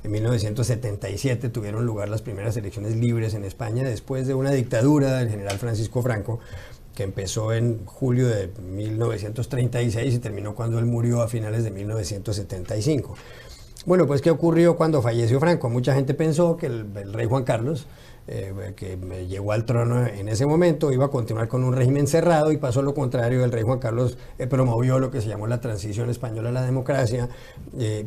En 1977 tuvieron lugar las primeras elecciones libres en España después de una dictadura del general Francisco Franco, que empezó en julio de 1936 y terminó cuando él murió a finales de 1975. Bueno, pues ¿qué ocurrió cuando falleció Franco? Mucha gente pensó que el rey Juan Carlos, que llegó al trono en ese momento, iba a continuar con un régimen cerrado, y pasó lo contrario. El rey Juan Carlos promovió lo que se llamó la transición española a la democracia,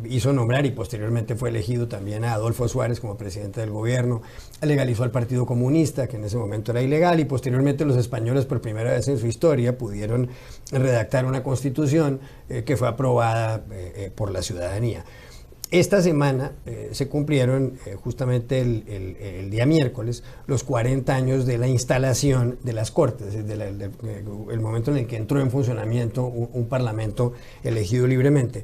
hizo nombrar y posteriormente fue elegido también a Adolfo Suárez como presidente del gobierno, legalizó al Partido Comunista, que en ese momento era ilegal, y posteriormente los españoles por primera vez en su historia pudieron redactar una constitución que fue aprobada por la ciudadanía. Esta semana se cumplieron justamente el día miércoles los 40 años de la instalación de las Cortes, el momento en el que entró en funcionamiento un parlamento elegido libremente.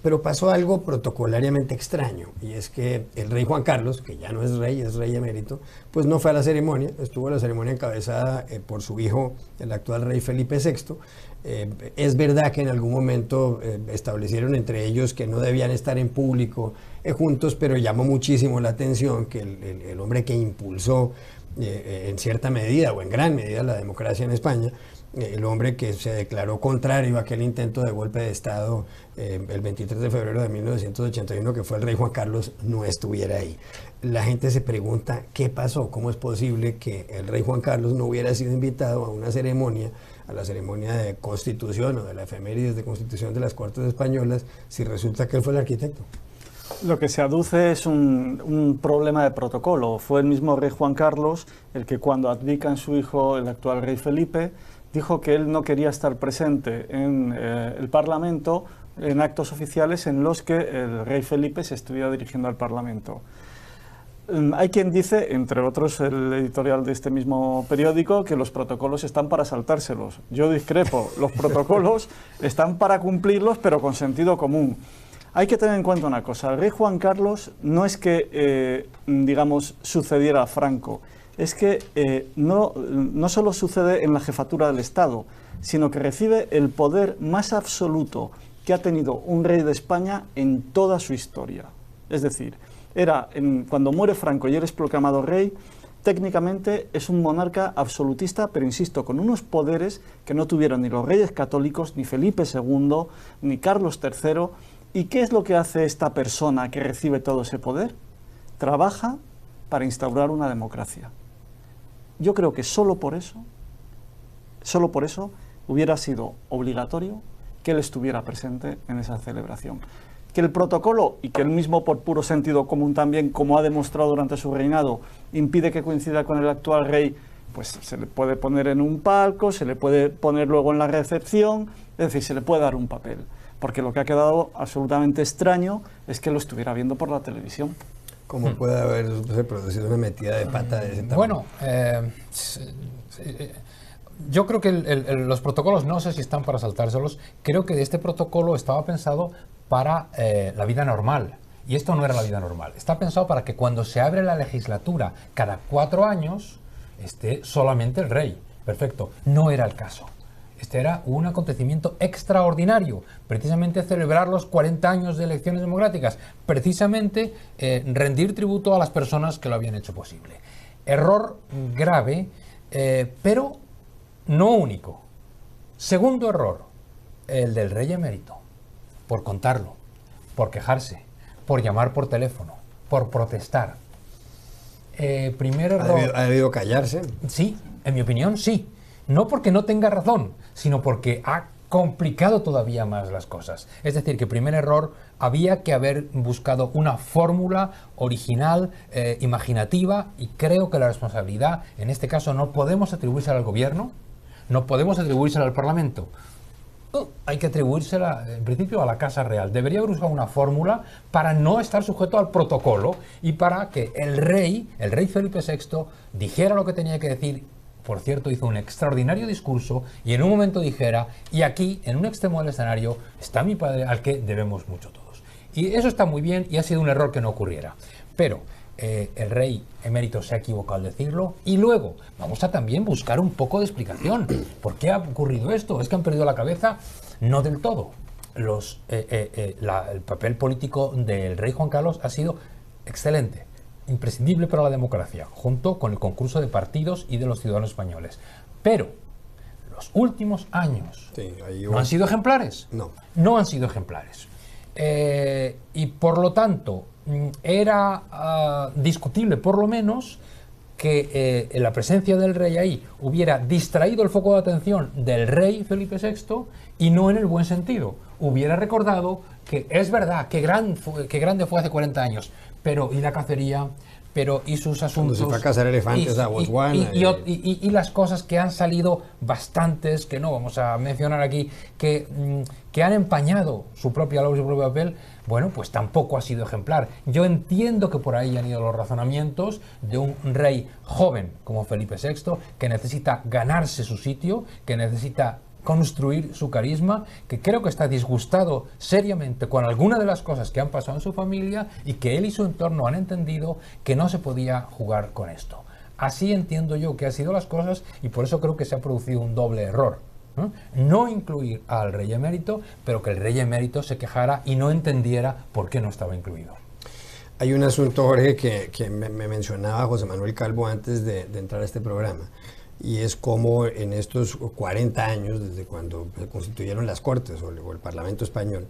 Pero pasó algo protocolariamente extraño, y es que el rey Juan Carlos, que ya no es rey emérito, pues no fue a la ceremonia. Estuvo la ceremonia encabezada por su hijo, el actual rey Felipe VI. Es verdad que en algún momento establecieron entre ellos que no debían estar en público juntos, pero llamó muchísimo la atención que el hombre que impulsó en cierta medida o en gran medida la democracia en España, el hombre que se declaró contrario a aquel intento de golpe de Estado el 23 de febrero de 1981, que fue el rey Juan Carlos, no estuviera ahí. La gente se pregunta qué pasó, cómo es posible que el rey Juan Carlos no hubiera sido invitado a una ceremonia, a la ceremonia de constitución o de la efemérides de constitución de las Cortes Españolas, si resulta que él fue el arquitecto. Lo que se aduce es un problema de protocolo. Fue el mismo rey Juan Carlos el que, cuando abdica en su hijo, el actual rey Felipe, dijo que él no quería estar presente en el Parlamento en actos oficiales en los que el rey Felipe se estuviera dirigiendo al Parlamento. Hay quien dice, entre otros el editorial de este mismo periódico, que los protocolos están para saltárselos. Yo discrepo, los protocolos están para cumplirlos, pero con sentido común. Hay que tener en cuenta una cosa: el rey Juan Carlos no es que, digamos, sucediera a Franco, es que no solo sucede en la jefatura del Estado, sino que recibe el poder más absoluto que ha tenido un rey de España en toda su historia. Es decir, cuando muere Franco y él es proclamado rey, técnicamente es un monarca absolutista, pero insisto, con unos poderes que no tuvieron ni los reyes católicos, ni Felipe II, ni Carlos III. ¿Y qué es lo que hace esta persona que recibe todo ese poder? Trabaja para instaurar una democracia. Yo creo que solo por eso hubiera sido obligatorio que él estuviera presente en esa celebración. Que el protocolo, y que él mismo por puro sentido común también, como ha demostrado durante su reinado, impide que coincida con el actual rey, pues se le puede poner en un palco, se le puede poner luego en la recepción, es decir, se le puede dar un papel. Porque lo que ha quedado absolutamente extraño es que lo estuviera viendo por la televisión. ¿Cómo puede haberse producido una metida de pata de ese tamaño? Bueno, yo creo que los protocolos, no sé si están para saltárselos. Creo que este protocolo estaba pensado para la vida normal, y esto no era la vida normal. Está pensado para que cuando se abre la legislatura cada 4 años esté solamente el rey. Perfecto, no era el caso. Este era un acontecimiento extraordinario, precisamente celebrar los 40 años de elecciones democráticas, precisamente rendir tributo a las personas que lo habían hecho posible. Error grave, pero no único. Segundo error, el del rey emérito, por contarlo, por quejarse, por llamar por teléfono, por protestar. Primer error... ¿Ha debido callarse? Sí, en mi opinión sí. No porque no tenga razón, sino porque ha complicado todavía más las cosas. Es decir, que primer error, había que haber buscado una fórmula original, imaginativa, y creo que la responsabilidad, en este caso, no podemos atribuírsela al gobierno, no podemos atribuírsela al Parlamento. Hay que atribuírsela, en principio, a la Casa Real. Debería haber buscado una fórmula para no estar sujeto al protocolo y para que el rey Felipe VI, dijera lo que tenía que decir. Por cierto, hizo un extraordinario discurso y en un momento dijera: y aquí, en un extremo del escenario, está mi padre, al que debemos mucho todos. Y eso está muy bien, y ha sido un error que no ocurriera. Pero el rey emérito se ha equivocado al decirlo, y luego vamos a también buscar un poco de explicación. ¿Por qué ha ocurrido esto? ¿Es que han perdido la cabeza? No del todo. el papel político del rey Juan Carlos ha sido excelente, imprescindible para la democracia, junto con el concurso de partidos y de los ciudadanos españoles. Pero los últimos años ¿no han sido ejemplares? No han sido ejemplares. Y por lo tanto, era discutible por lo menos que la presencia del rey ahí hubiera distraído el foco de atención del rey Felipe VI, y no en el buen sentido. Hubiera recordado que es verdad, que grande fue hace 40 años, pero ¿y la cacería? Pero ¿y sus asuntos? Cuando se fue a cazar elefantes a Botswana. Y las cosas que han salido bastantes, que no vamos a mencionar aquí, que han empañado su propia labor y su propio papel. Bueno, pues tampoco ha sido ejemplar. Yo entiendo que por ahí han ido los razonamientos de un rey joven como Felipe VI, que necesita ganarse su sitio, que necesita construir su carisma, que creo que está disgustado seriamente con alguna de las cosas que han pasado en su familia, y que él y su entorno han entendido que no se podía jugar con esto. Así entiendo yo que han sido las cosas, y por eso creo que se ha producido un doble error. No incluir al rey emérito, pero que el rey emérito se quejara y no entendiera por qué no estaba incluido. Hay un asunto, Jorge, que me mencionaba José Manuel Calvo antes de entrar a este programa, y es cómo en estos 40 años, desde cuando se constituyeron las Cortes o el Parlamento español,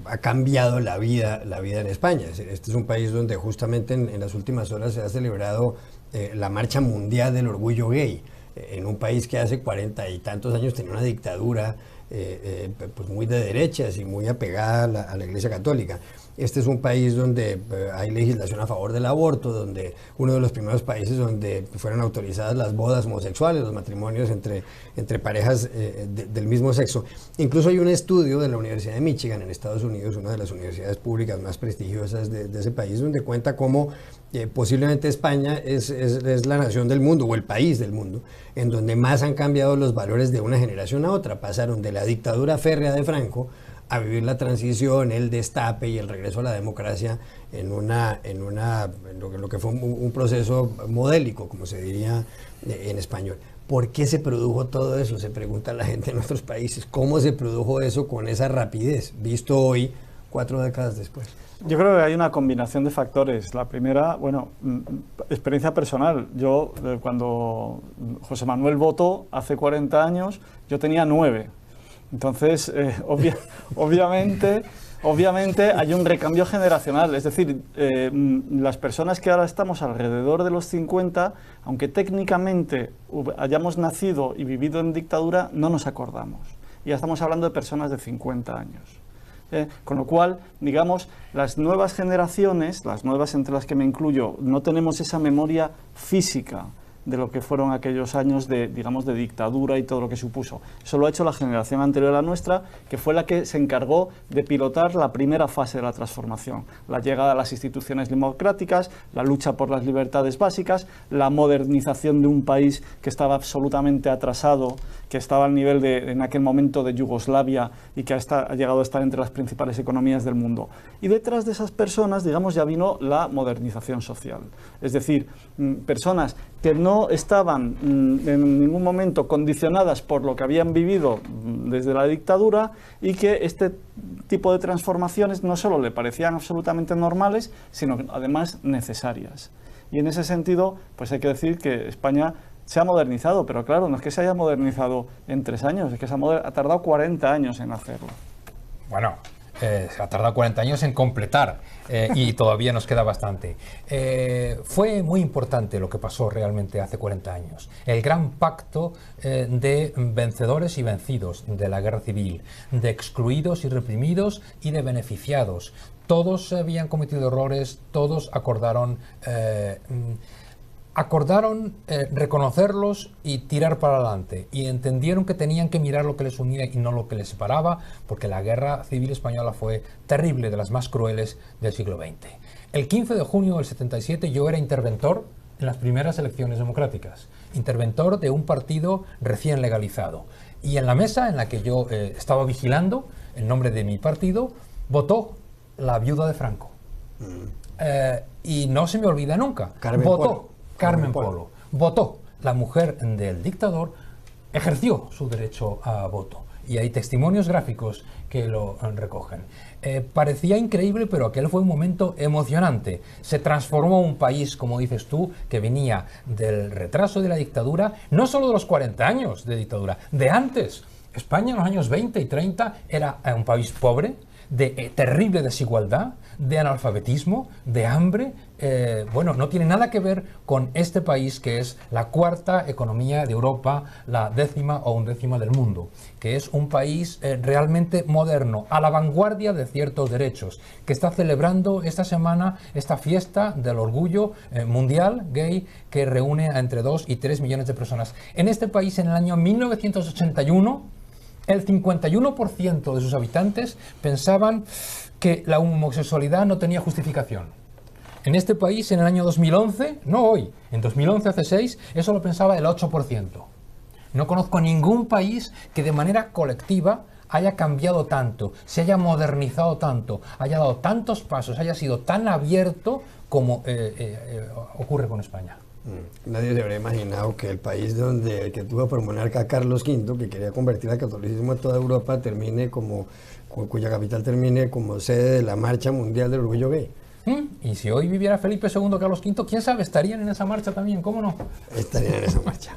ha cambiado la vida en España. Este es un país donde justamente en las últimas horas se ha celebrado la Marcha Mundial del Orgullo Gay, en un país que hace 40 y tantos años tenía una dictadura pues muy de derechas y muy apegada a la Iglesia Católica. Este es un país donde hay legislación a favor del aborto, donde uno de los primeros países donde fueron autorizadas las bodas homosexuales, los matrimonios entre parejas del mismo sexo. Incluso hay un estudio de la Universidad de Michigan en Estados Unidos, una de las universidades públicas más prestigiosas de ese país, donde cuenta cómo posiblemente España es la nación del mundo, o el país del mundo, en donde más han cambiado los valores de una generación a otra. Pasaron de la dictadura férrea de Franco a vivir la transición, el destape y el regreso a la democracia en lo que fue un proceso modélico, como se diría en español. ¿Por qué se produjo todo eso? Se pregunta la gente en nuestros países. ¿Cómo se produjo eso con esa rapidez, visto hoy, 4 décadas después? Yo creo que hay una combinación de factores. La primera, bueno, experiencia personal. Yo, cuando José Manuel votó hace 40 años, yo tenía 9. Entonces, obviamente hay un recambio generacional. Es decir, las personas que ahora estamos alrededor de los 50, aunque técnicamente hayamos nacido y vivido en dictadura, no nos acordamos. Ya estamos hablando de personas de 50 años. Con lo cual, digamos, las nuevas generaciones, las nuevas entre las que me incluyo, no tenemos esa memoria física de lo que fueron aquellos años de, digamos, de dictadura y todo lo que supuso. Eso lo ha hecho la generación anterior a la nuestra, que fue la que se encargó de pilotar la primera fase de la transformación. La llegada a las instituciones democráticas, la lucha por las libertades básicas, la modernización de un país que estaba absolutamente atrasado, que estaba al nivel de, en aquel momento, de Yugoslavia, y que ha llegado a estar entre las principales economías del mundo. Y detrás de esas personas, digamos, ya vino la modernización social. Es decir, personas que no estaban en ningún momento condicionadas por lo que habían vivido desde la dictadura, y que este tipo de transformaciones no solo le parecían absolutamente normales, sino además necesarias. Y en ese sentido, pues hay que decir que España se ha modernizado, pero claro, no es que se haya modernizado en 3 años, es que ha tardado 40 años en hacerlo. Bueno, se ha tardado 40 años en completar y todavía nos queda bastante. Fue muy importante lo que pasó realmente hace 40 años. El gran pacto de vencedores y vencidos de la guerra civil, de excluidos y reprimidos y de beneficiados. Todos habían cometido errores, todos acordaron reconocerlos y tirar para adelante, y entendieron que tenían que mirar lo que les unía y no lo que les separaba, porque la guerra civil española fue terrible, de las más crueles del siglo XX. El 15 de junio del 77 yo era interventor en las primeras elecciones democráticas, interventor de un partido recién legalizado, y en la mesa en la que yo estaba vigilando, en nombre de mi partido, votó la viuda de Franco. Y no se me olvida nunca. Carmen Polo. Votó. La mujer del dictador ejerció su derecho a voto. y hay testimonios gráficos que lo recogen. Parecía increíble, pero aquel fue un momento emocionante. Se transformó un país, como dices tú, que venía del retraso de la dictadura, no solo de los 40 años de dictadura, de antes. España en los años 20 y 30 era un país pobre, de terrible desigualdad, de analfabetismo, de hambre. Bueno, no tiene nada que ver con este país que es la cuarta economía de Europa, la 10ª o 11ª del mundo, que es un país realmente moderno, a la vanguardia de ciertos derechos, que está celebrando esta semana esta fiesta del orgullo mundial gay que reúne a entre 2 y 3 millones de personas. En este país, en el año 1981, el 51% de sus habitantes pensaban que la homosexualidad no tenía justificación. En este país, en el año 2011, no hoy, en 2011, hace 6, eso lo pensaba el 8%. No conozco ningún país que de manera colectiva haya cambiado tanto, se haya modernizado tanto, haya dado tantos pasos, haya sido tan abierto como ocurre con España. Nadie se habría imaginado que el país que tuvo por monarca a Carlos V, que quería convertir al catolicismo a toda Europa, cuya capital termine como sede de la Marcha Mundial del Orgullo Gay. Y si hoy viviera Felipe II, Carlos V, quién sabe, estarían en esa marcha también, ¿cómo no? Estarían en esa marcha.